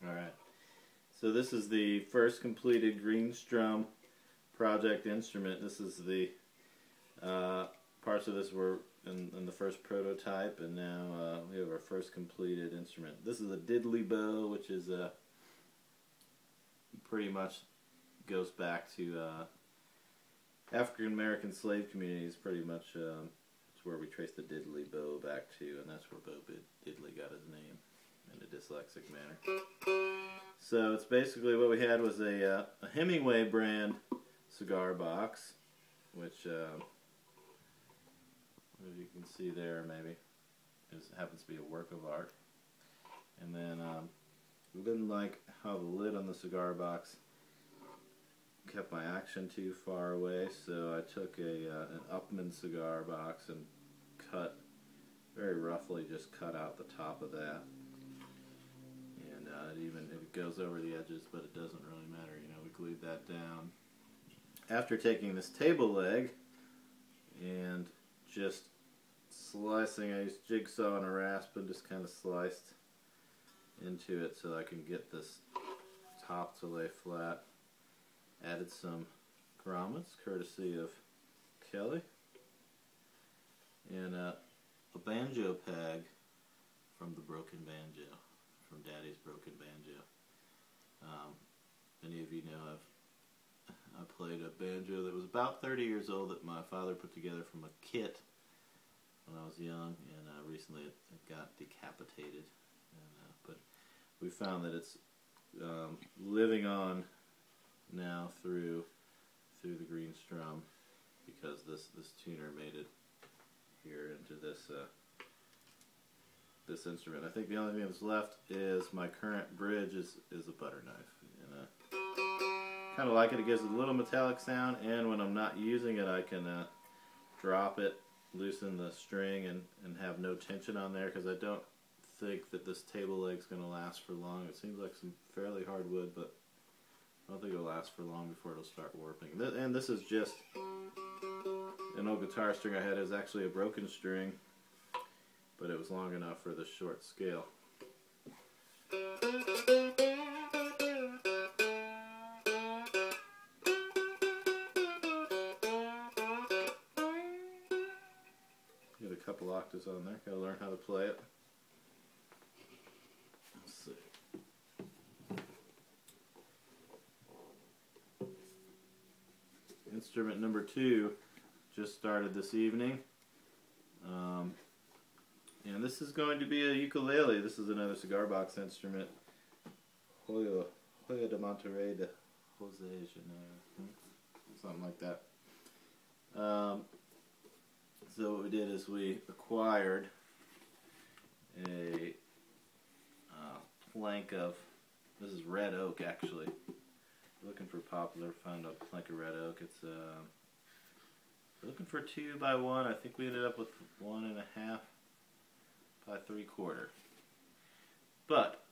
Alright, so this is the first completed green Strum project instrument. This is the parts of this were in the first prototype, and now we have our first completed instrument. This is a diddly bow, which is pretty much goes back to African American slave communities. Pretty much it's where we trace the diddly bow back to, and that's where Bo Diddley got his name in a dyslexic manner. So it's basically what we had was a Hemingway brand cigar box, which as you can see there, maybe happens to be a work of art. And then we didn't like how the lid on the cigar box kept my action too far away, so I took an Upman cigar box and very roughly just cut out the top of that. And it goes over the edges, but it doesn't really matter. You know, we glued that down. After taking this table leg and just slicing, I used jigsaw and a rasp and just kind of sliced into it so I can get this top to lay flat. Added some grommets, courtesy of Kelly, and a banjo peg from the Broken Banjo, from Daddy's Broken Banjo. Many of you know I played a banjo that was about 30 years old that my father put together from a kit when I was young, and recently it got decapitated. But we found that it's living on now through the green Strum, because this tuner made it here into this this instrument. I think the only thing that's left is my current bridge is a butter knife. Kind of like it. It gives a little metallic sound, and when I'm not using it, I can drop it, loosen the string, and have no tension on there, because I don't think that this table leg's going to last for long. It seems like some fairly hard wood, but I don't think it'll last for long before it'll start warping. And this is just an old guitar string I had. It was actually a broken string, but it was long enough for the short scale. Get a couple octaves on there. Gotta learn how to play it. Let's see. Instrument number 2 just started this evening, and this is going to be a ukulele. This is another cigar box instrument, Hoya de Monterrey de Jose Janeiro, something like that. So what we did is we acquired a plank of, this is red oak actually. Looking for poplar, found a plank of red oak. It's looking for 2 by 1. I think we ended up with 1.5 by 3/4. But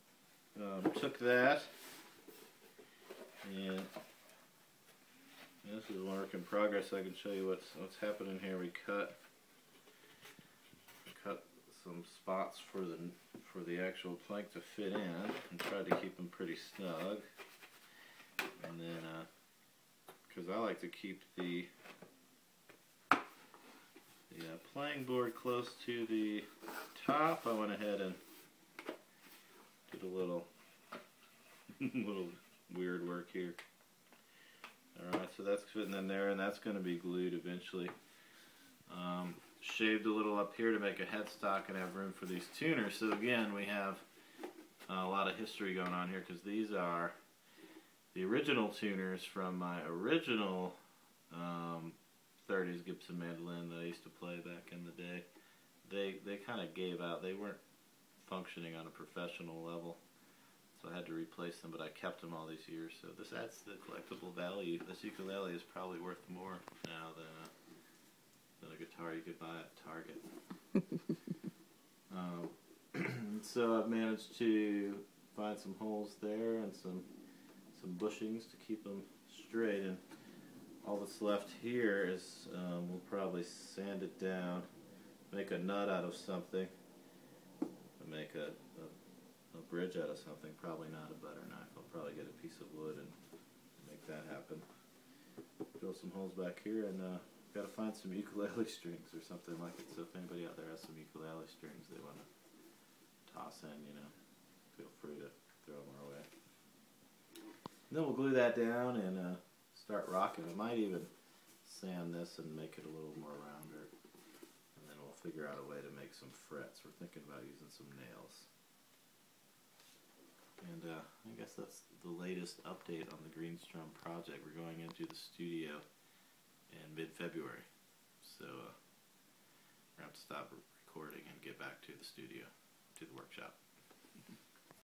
took that, and this is a work in progress. I can show you what's happening here. We cut some spots for the actual plank to fit in, and tried to keep them pretty snug. And then, because I like to keep the playing board close to the top, I went ahead and did a little weird work here. Alright, so that's fitting in there, and that's going to be glued eventually. Shaved a little up here to make a headstock and have room for these tuners. So again, we have a lot of history going on here, because these are the original tuners from my original 30s Gibson mandolin that I used to play back in the day. They kind of gave out. They weren't functioning on a professional level, so I had to replace them, but I kept them all these years, so this adds to the collectible value. This ukulele is probably worth more now than a guitar you could buy at Target. So I've managed to find some holes there and some bushings to keep them straight, and all that's left here is we'll probably sand it down, make a nut out of something, make a bridge out of something. Probably not a butter knife. I'll probably get a piece of wood and make that happen. Drill some holes back here, and gotta find some ukulele strings or something like it. So if anybody out there has some ukulele strings they want to toss in, you know, feel free to throw them our way. And then we'll glue that down and start rocking. I might even sand this and make it a little more rounder. And then we'll figure out a way to make some frets. We're thinking about using some nails. And I guess that's the latest update on the Green Strum project. We're going into the studio in mid-February. So we're going to have to stop recording and get back to the studio, to the workshop.